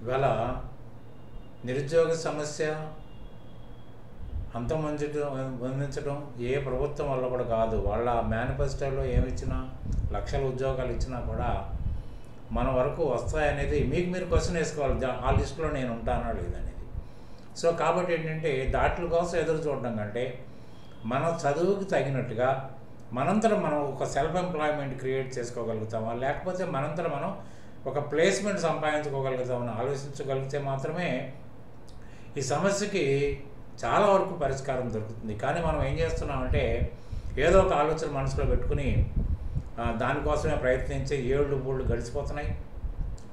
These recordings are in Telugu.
ఇవాళ నిరుద్యోగ సమస్య అందించడం ఏ ప్రభుత్వం వల్ల కూడా కాదు. వాళ్ళ మేనిఫెస్టోలో ఏమిచ్చినా లక్షల ఉద్యోగాలు ఇచ్చినా కూడా మన వరకు వస్తాయనేది మీకు మీరు క్వశ్చన్ వేసుకోవాలి. ఆ లిస్టులో నేను ఉంటానా లేదనేది. సో కాబట్టి ఏంటంటే దాట్ల కోసం ఎదురు చూడడం కంటే మన చదువుకి తగినట్టుగా మనంతరం మనం ఒక సెల్ఫ్ ఎంప్లాయ్మెంట్ క్రియేట్ చేసుకోగలుగుతామా, లేకపోతే మనంతరం మనం ఒక ప్లేస్మెంట్ సంపాదించుకోగలుగుతామని ఆలోచించగలిగితే మాత్రమే ఈ సమస్యకి చాలా వరకు పరిష్కారం దొరుకుతుంది. కానీ మనం ఏం చేస్తున్నామంటే ఏదో ఒక ఆలోచన మనసులో పెట్టుకుని దానికోసమే ప్రయత్నించి ఏళ్ళు బూళ్ళు గడిచిపోతున్నాయి.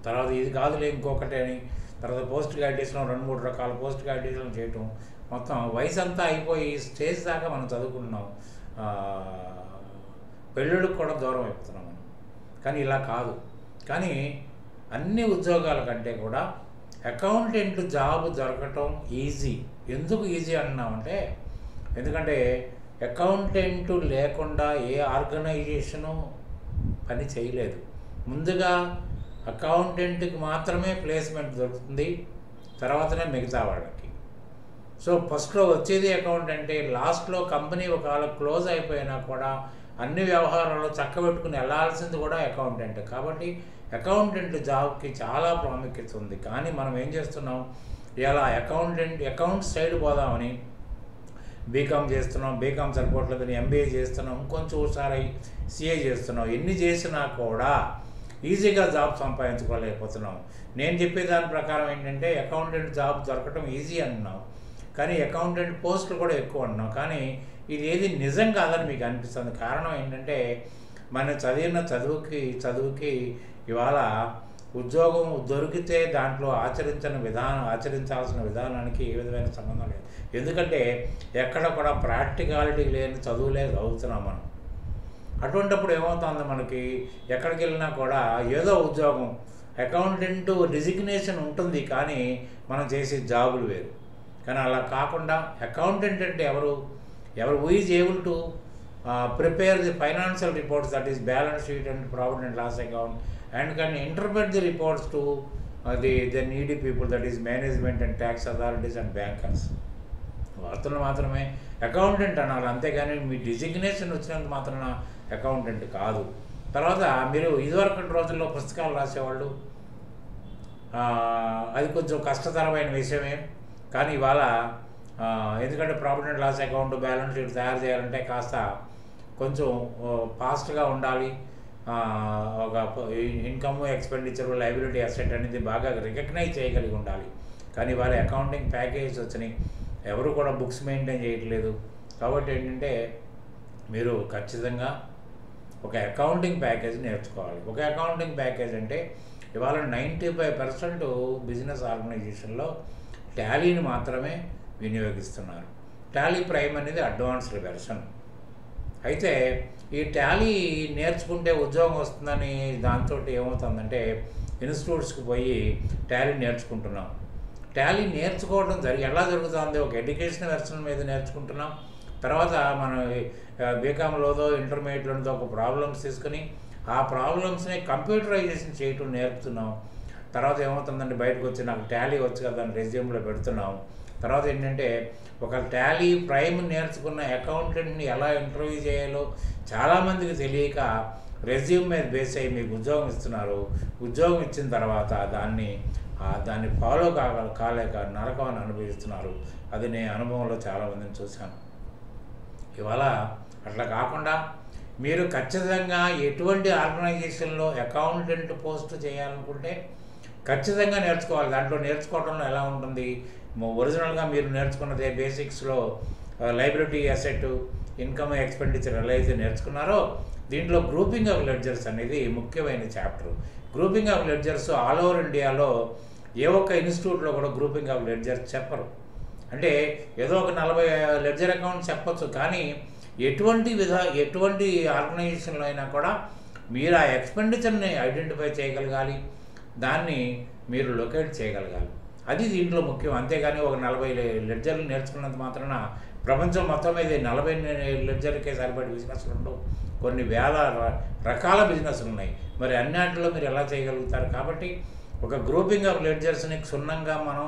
తర్వాత ఇది కాదులే ఇంకొకటి అని తర్వాత పోస్ట్ గ్రాడ్యుయేషన్ 2-3 రకాల పోస్ట్ గ్రాడ్యుయేషన్ చేయటం, మొత్తం వయసు అంతా అయిపోయి స్టేజ్ దాకా మనం చదువుకుంటున్నాం. పెళ్ళిళ్ళకి కూడా దూరం అయిపోతున్నాం మనం. కానీ ఇలా కాదు. కానీ అన్ని ఉద్యోగాల కంటే కూడా అకౌంటెంట్ జాబ్ దొరకటం ఈజీ. ఎందుకు ఈజీ అంటున్నామంటే ఎందుకంటే అకౌంటెంట్ లేకుండా ఏ ఆర్గనైజేషను పని చేయలేదు. ముందుగా అకౌంటెంట్కి మాత్రమే ప్లేస్మెంట్ దొరుకుతుంది, తర్వాతనే మిగతా వాళ్ళకి. సో ఫస్ట్లో వచ్చేది అకౌంటెంటే. లాస్ట్లో కంపెనీ ఒకవేళ క్లోజ్ అయిపోయినా కూడా అన్ని వ్యవహారాలు చక్కబెట్టుకుని వెళ్ళాల్సింది కూడా అకౌంటెంట్. కాబట్టి అకౌంటెంట్ జాబ్కి చాలా ప్రాముఖ్యత ఉంది. కానీ మనం ఏం చేస్తున్నాం, ఇలా అకౌంట్ సైడ్ పోదామని బీకామ్ చేస్తున్నాం, బీకామ్ సరిపోవట్లేదని ఎంబీఏ చేస్తున్నాం, ఇంకొంచెం హుషారై సిఏ చేస్తున్నాం. ఎన్ని చేసినా కూడా ఈజీగా జాబ్ సంపాదించుకోలేకపోతున్నాం. నేను చెప్పే దాని ప్రకారం ఏంటంటే అకౌంటెంట్ జాబ్ దొరకటం ఈజీ అంటున్నాం, కానీ అకౌంటెంట్ పోస్టులు కూడా ఎక్కువ అంటున్నాం. కానీ ఇది ఏది నిజం కాదని మీకు అనిపిస్తుంది. కారణం ఏంటంటే మనం చదివిన చదువుకి ఇవాళ ఉద్యోగం దొరికితే దాంట్లో ఆచరించాల్సిన విధానానికి ఏ విధమైన సంబంధం లేదు. ఎందుకంటే ఎక్కడ కూడా ప్రాక్టికాలిటీ లేని చదువులే చదువుతున్నాం మనం. అటువంటిప్పుడు ఏమవుతుంది, మనకి ఎక్కడికి వెళ్ళినా కూడా ఏదో ఉద్యోగం అకౌంటెంట్ డిజిగ్నేషన్ ఉంటుంది, కానీ మనం చేసే జాబులు వేరు. కానీ అలా కాకుండా అకౌంటెంట్ అంటే ఎవరు who is able to prepare the financial reports, that is balance sheet and profit and loss account, and can interpret the reports to the needy people, that is management and tax authorities and bankers. వార్తలు మాత్రమే అకౌంటెంట్ అనాలి, అంతేగాని మీ డిజిగ్నేషన్ వచ్చినంత మాత్రాన అకౌంటెంట్ కాదు. తర్వాత మీరు ఇదివరకు రోజుల్లో పుస్తకాలు రాసేవాళ్ళు, అది కొంచెం కష్టతరమైన విషయమే. కానీ ఇవాళ ఎందుకంటే profit and loss account balance sheet తయారు చేయాలంటే కాస్త కొంచెం ఫాస్ట్గా ఉండాలి. ఒక ఇన్కమ్ ఎక్స్పెండిచర్ లయబిలిటీ అసెట్ అనేది బాగా రికగ్నైజ్ చేయగలిగి ఉండాలి. కానీ వాళ్ళ అకౌంటింగ్ ప్యాకేజ్ వచ్చినాయి, ఎవరు కూడా బుక్స్ మెయింటైన్ చేయట్లేదు. కాబట్టి ఏంటంటే మీరు ఖచ్చితంగా ఒక అకౌంటింగ్ ప్యాకేజ్ నేర్చుకోవాలి. ఒక అకౌంటింగ్ ప్యాకేజ్ అంటే ఇవాళ 95% బిజినెస్ ఆర్గనైజేషన్లో టాలీని మాత్రమే వినియోగిస్తున్నారు. టాలీ ప్రైమ్ అనేది అడ్వాన్స్డ్ వెర్షన్. అయితే ఈ టాలీ నేర్చుకుంటే ఉద్యోగం వస్తుందని దాంతో ఏమవుతుందంటే ఇన్స్టిట్యూట్స్కి పోయి టాలీ నేర్చుకుంటున్నాం. టాలీ నేర్చుకోవడం ఎలా జరుగుతుంది, ఒక ఎడ్యుకేషన్ వెర్షన్ మీద నేర్చుకుంటున్నాం. తర్వాత మనం బీకామ్లోదో ఇంటర్మీడియట్లోదో ఒక ప్రాబ్లమ్స్ తీసుకుని ఆ ప్రాబ్లమ్స్ని కంప్యూటరైజేషన్ చేయటం నేర్పుతున్నాం. తర్వాత ఏమవుతుందంటే బయటకు వచ్చి నాకు టాలీ వచ్చు కదా అని రెజ్యూమ్లో పెడుతున్నాం. తర్వాత ఏంటంటే ఒక టాలీ ప్రైమ్ నేర్చుకున్న అకౌంటెంట్ని ఎలా ఇంటర్వ్యూ చేయాలో చాలామందికి తెలియక రెజ్యూమ్ మీద బేస్ అయ్యి మీకు ఉద్యోగం ఇస్తున్నారు. ఉద్యోగం ఇచ్చిన తర్వాత దాన్ని ఫాలో కాలేక నరకాన్ని అనుభవిస్తున్నారు. అది నేను అనుభవంలో చాలామందిని చూశాను. ఇవాళ అట్లా కాకుండా మీరు ఖచ్చితంగా ఎటువంటి ఆర్గనైజేషన్లో అకౌంటెంట్ పోస్ట్ చేయాలనుకుంటే ఖచ్చితంగా నేర్చుకోవాలి. దాంట్లో నేర్చుకోవడంలో ఎలా ఉంటుంది, ఒరిజినల్గా మీరు నేర్చుకున్నదే బేసిక్స్లో లయబిలిటీ అసెట్ ఇన్కమ్ ఎక్స్పెండిచర్ ఎలా అయితే నేర్చుకున్నారో దీంట్లో గ్రూపింగ్ ఆఫ్ లెడ్జర్స్ అనేది ముఖ్యమైన chapter. Grouping of ledgers all over ఇండియాలో ఏ ఒక్క ఇన్స్టిట్యూట్లో కూడా గ్రూపింగ్ ఆఫ్ లెడ్జర్స్ చెప్పరు. అంటే ఏదో ఒక 40 లెడ్జర్ అకౌంట్ చెప్పచ్చు, కానీ ఎటువంటి ఆర్గనైజేషన్లో అయినా కూడా మీరు ఆ ఎక్స్పెండిచర్ని ఐడెంటిఫై చేయగలగాలి, దాన్ని మీరు లొకేట్ చేయగలగాలి. అది దీంట్లో ముఖ్యం. అంతేగాని ఒక 40 లెడ్జర్లు నేర్చుకున్నంత మాత్రాన ప్రపంచం మొత్తం మీద 40 లెడ్జర్కే సరిపడే బిజినెస్లు ఉండవు. కొన్ని వేల రకాల బిజినెస్లు ఉన్నాయి. మరి అన్నింటిలో మీరు ఎలా చేయగలుగుతారు? కాబట్టి ఒక గ్రూపింగ్ ఆఫ్ లెడ్జర్స్ని క్షుణ్ణంగా మనం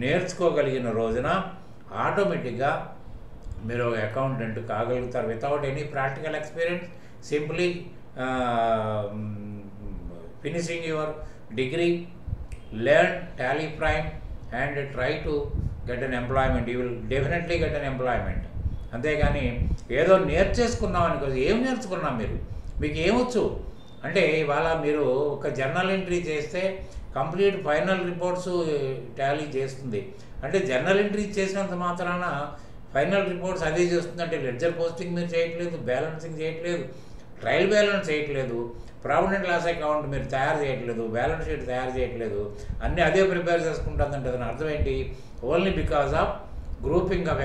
నేర్చుకోగలిగిన రోజున ఆటోమేటిక్గా మీరు ఒక అకౌంటెంట్ కాగలుగుతారు without any practical experience. Simply finishing your degree, learn Tally Prime and try to get an employment. You will definitely get an employment. అంతేగాని ఏదో నేర్చేసుకున్నాం అనుకోవచ్చు. ఏం నేర్చుకున్నాం మీరు? మీకు ఏమొచ్చు అంటే ఇవాళ మీరు ఒక జర్నల్ ఎంట్రీ చేస్తే కంప్లీట్ ఫైనల్ రిపోర్ట్స్ టాలీ చేస్తుంది. అంటే జర్నల్ ఎంట్రీ చేసినంత మాత్రాన ఫైనల్ రిపోర్ట్స్ అదే చేస్తుందంటే లెడ్జర్ పోస్టింగ్ మీరు చేయట్లేదు, బ్యాలెన్సింగ్ చేయట్లేదు, ట్రయల్ బ్యాలెన్స్ చేయట్లేదు, ప్రాఫిట్ అండ్ లాస్ అకౌంట్ మీరు తయారు చేయట్లేదు, బ్యాలెన్స్ షీట్ తయారు చేయట్లేదు, అన్నీ అదే ప్రిపేర్ చేసుకుంటుందంటే దాని అర్థం ఏంటి? Only because of grouping of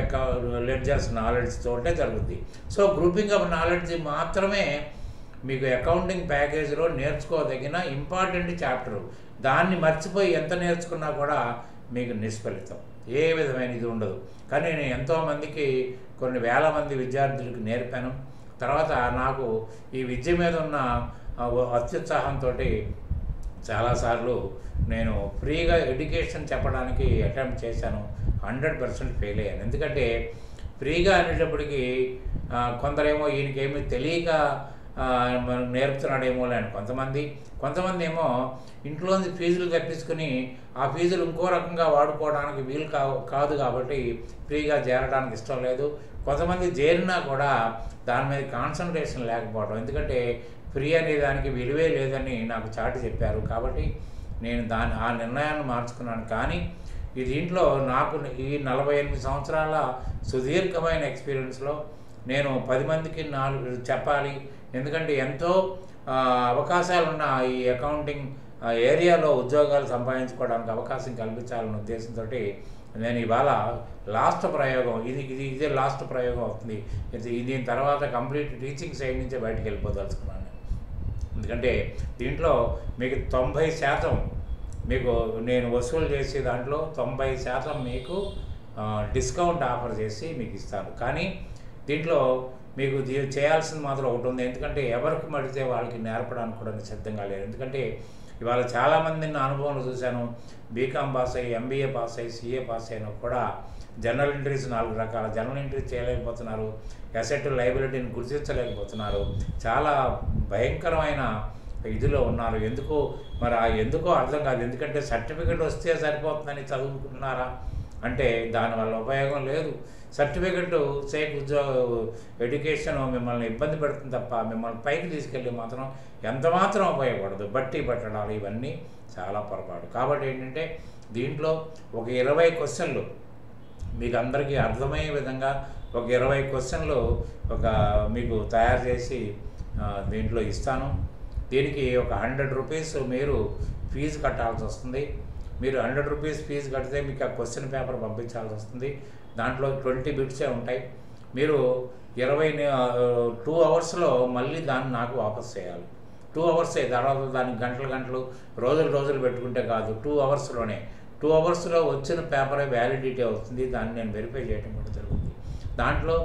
ledgers knowledge తోటే జరుగుద్ది. సో గ్రూపింగ్ ఆఫ్ నాలెడ్జ్ మాత్రమే మీకు అకౌంటింగ్ ప్యాకేజీలో నేర్చుకోదగిన ఇంపార్టెంట్ చాప్టరు. దాన్ని మర్చిపోయి ఎంత నేర్చుకున్నా కూడా మీకు నిష్ఫలితం, ఏ విధమైన ఇది ఉండదు. కానీ నేను ఎంతోమందికి కొన్ని వేల మంది విద్యార్థులకు నేర్పాను. తర్వాత నాకు ఈ విద్య మీద ఉన్న అత్యుత్సాహంతో చాలాసార్లు నేను ఫ్రీగా ఎడ్యుకేషన్ చెప్పడానికి అటెంప్ట్ చేశాను. 100% ఫెయిల్ అయ్యాను. ఎందుకంటే ఫ్రీగా అనేటప్పటికీ కొందరేమో ఈయనకేమీ తెలియక నేర్పుతున్నాడేమో అని కొంతమంది ఏమో ఇంట్లోంచి ఫీజులు తెప్పించుకుని ఆ ఫీజులు ఇంకో రకంగా వాడుకోవడానికి వీలు కాదు కాబట్టి ఫ్రీగా చేరడానికి ఇష్టం లేదు. కొంతమంది చేరినా కూడా దాని మీద కాన్సన్ట్రేషన్ లేకపోవడం, ఎందుకంటే ఫ్రీ అనే దానికి విలువే లేదని నాకు చాటి చెప్పారు. కాబట్టి నేను ఆ నిర్ణయాన్ని మార్చుకున్నాను. కానీ ఈ దీంట్లో నాకు ఈ 48 సంవత్సరాల సుదీర్ఘమైన ఎక్స్పీరియన్స్లో నేను 10 మందికి 4 చెప్పాలి. ఎందుకంటే ఎంతో అవకాశాలున్న ఈ అకౌంటింగ్ ఏరియాలో ఉద్యోగాలు సంపాదించుకోవడానికి అవకాశం కల్పించాలన్న ఉద్దేశంతో నేను ఇవాళ లాస్ట్ ప్రయోగం ఇదే లాస్ట్ ప్రయోగం అవుతుంది. దీని తర్వాత కంప్లీట్ టీచింగ్ సైడ్ నుంచే బయటకు వెళ్ళిపోదలుచుకున్నాను. ఎందుకంటే దీంట్లో మీకు 90% మీకు నేను వసూలు చేసే దాంట్లో 90% మీకు డిస్కౌంట్ ఆఫర్ చేసి మీకు ఇస్తాను. కానీ దీంట్లో మీకు చేయాల్సింది మాత్రం ఒకటి ఉంది. ఎందుకంటే ఎవరికి మడితే వాళ్ళకి నేర్పడానికి కూడా సిద్ధంగా లేదు. ఎందుకంటే ఇవాళ చాలామందిని నా అనుభవంలో చూశాను. బీకామ్ పాస్ అయ్యి, ఎంబీఏ పాస్ అయ్యి, సీఏ పాస్ అయినా కూడా జనరల్ ఎంట్రీస్ 4 రకాల జనరల్ ఎంట్రీస్ చేయలేకపోతున్నారు. అసెట్ లయబిలిటీని గుర్తించలేకపోతున్నారు. చాలా భయంకరమైన ఇదిలో ఉన్నారు. ఎందుకో అర్థం కాదు. ఎందుకంటే సర్టిఫికెట్ వస్తే సరిపోతుందని చదువుకుంటున్నారా అంటే దానివల్ల ఉపయోగం లేదు. సర్టిఫికెట్ ఎడ్యుకేషన్ మిమ్మల్ని ఇబ్బంది పెడుతుంది తప్ప మిమ్మల్ని పైకి తీసుకెళ్ళి మాత్రం ఎంతమాత్రం ఉపయోగపడదు. బట్టి పట్టడాలు ఇవన్నీ చాలా పొరపాటు. కాబట్టి ఏంటంటే దీంట్లో ఒక 20 క్వశ్చన్లు మీకు అందరికీ అర్థమయ్యే విధంగా ఒక 20 క్వశ్చన్లు మీకు తయారు చేసి దీంట్లో ఇస్తాను. దీనికి ఒక 100 రూపీస్ మీరు ఫీజు కట్టాల్సి వస్తుంది. మీరు 100 రూపీస్ ఫీజు కడితే మీకు ఆ క్వశ్చన్ పేపర్ పంపించాల్సి వస్తుంది. దాంట్లో 20 బిట్సే ఉంటాయి. మీరు 2 అవర్స్లో మళ్ళీ దాన్ని నాకు వాపస్ చేయాలి. 2 అవర్సే. తర్వాత దానికి గంటలు రోజులు పెట్టుకుంటే కాదు. 2 అవర్స్లోనే 2 అవర్స్లో వచ్చిన పేపరే వ్యాలిడిటీ అవుతుంది. దాన్ని నేను వెరిఫై చేయడం కూడా జరుగుతుంది. దాంట్లో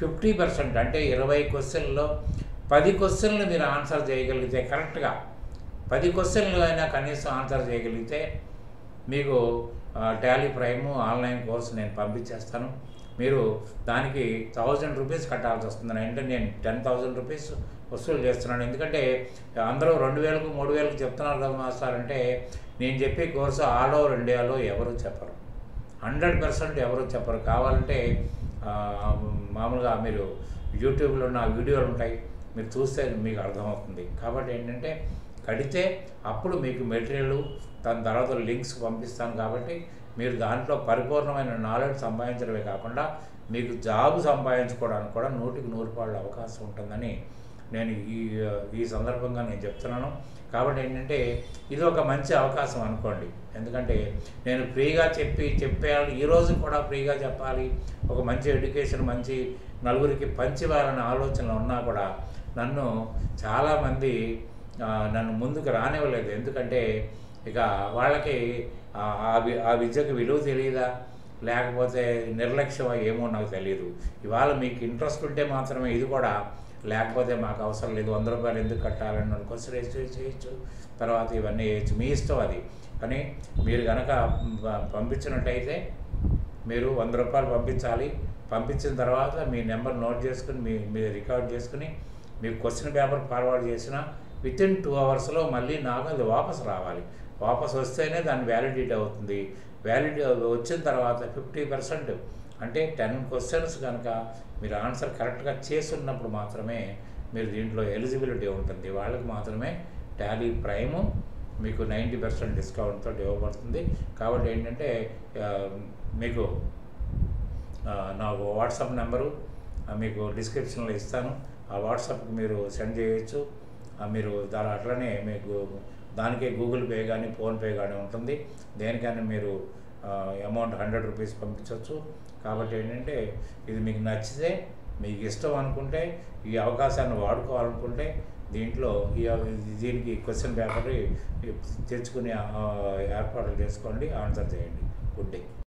50% అంటే 20 క్వశ్చన్లో 10 క్వశ్చన్లు మీరు ఆన్సర్ చేయగలిగితే, కరెక్ట్గా 10 క్వశ్చన్లు అయినా కనీసం ఆన్సర్ చేయగలిగితే మీకు టాలీ ప్రైమ్ ఆన్లైన్ కోర్సు నేను పంపించేస్తాను. మీరు దానికి 1000 రూపీస్ కట్టాల్సి వస్తుంది. అంటే నేను 10,000 రూపీస్ వసూలు చేస్తున్నాను. ఎందుకంటే అందరూ 2,000కు 3,000కు చెప్తున్నారు కదా మాస్టర్ అంటే, నేను చెప్పే కోర్సు ఆల్ ఓవర్ ఇండియాలో ఎవరు చెప్పరు. 100% ఎవరు చెప్పరు. కావాలంటే మామూలుగా మీరు యూట్యూబ్లో నా వీడియోలు ఉంటాయి, మీరు చూస్తే మీకు అర్థమవుతుంది. కాబట్టి ఏంటంటే కడితే అప్పుడు మీకు మెటీరియల్, దాని తర్వాత లింక్స్ పంపిస్తాను. కాబట్టి మీరు దాంట్లో పరిపూర్ణమైన నాలెడ్జ్ సంపాదించడమే కాకుండా మీకు జాబ్ సంపాదించుకోవడానికి కూడా 100కి 100 అవకాశం ఉంటుందని నేను ఈ సందర్భంగా నేను చెప్తున్నాను. కాబట్టి ఏంటంటే ఇది ఒక మంచి అవకాశం అనుకోండి. ఎందుకంటే నేను ఫ్రీగా చెప్పేయాలి, ఈరోజు కూడా ఫ్రీగా చెప్పాలి, ఒక మంచి ఎడ్యుకేషన్ మంచి నలుగురికి పంచివ్వాలనే ఆలోచనలు ఉన్నా కూడా నన్ను చాలామంది నన్ను ముందుకు రానివ్వలేదు. ఎందుకంటే ఇక వాళ్ళకి ఆ విద్యకు విలువ తెలియదా, లేకపోతే నిర్లక్ష్యం ఏమో నాకు తెలియదు. ఇవాళ మీకు ఇంట్రెస్ట్ ఉంటే మాత్రమే ఇది కూడా, లేకపోతే మాకు అవసరం లేదు, 100 రూపాయలు ఎందుకు కట్టాలని క్వశ్చన్ రిజిస్టర్ చేయొచ్చు, తర్వాత ఇవన్నీ చేయొచ్చు, మీ ఇష్టం అది. కానీ మీరు కనుక పంపించినట్టయితే మీరు 100 రూపాయలు పంపించాలి. పంపించిన తర్వాత మీ నెంబర్ నోట్ చేసుకుని మీరు రికార్డ్ చేసుకుని మీకు క్వశ్చన్ పేపర్ ఫార్వర్డ్ చేసిన వితిన్ 2 అవర్స్లో మళ్ళీ నాకు అది వాపసు రావాలి. వాపసు వస్తేనే దాని వ్యాలిడిటీ అవుతుంది. వ్యాలిడిటీ వచ్చిన తర్వాత 50% అంటే 10 క్వశ్చన్స్ కనుక మీరు ఆన్సర్ కరెక్ట్గా చేస్తున్నప్పుడు మాత్రమే మీరు దీంట్లో ఎలిజిబిలిటీ ఉంటుంది. వాళ్ళకి మాత్రమే టాలీ ప్రైము మీకు 90% డిస్కౌంట్తో ఇవ్వబడుతుంది. కాబట్టి ఏంటంటే మీకు నాకు వాట్సాప్ నెంబరు మీకు డిస్క్రిప్షన్లో ఇస్తాను. ఆ వాట్సాప్కి మీరు సెండ్ చేయొచ్చు. మీరు అట్లనే మీకు దానికే గూగుల్ పే కానీ ఫోన్పే కానీ ఉంటుంది. దేనికైనా మీరు అమౌంట్ 100 రూపీస్ పంపించవచ్చు. కాబట్టి ఏంటంటే ఇది మీకు నచ్చితే, మీకు ఇష్టం అనుకుంటే, ఈ అవకాశాన్ని వాడుకోవాలనుకుంటే దీనికి క్వశ్చన్ పేపర్ తెచ్చుకుని ఏర్పాట్లు చేసుకోండి. ఆన్సర్ చేయండి. Good day.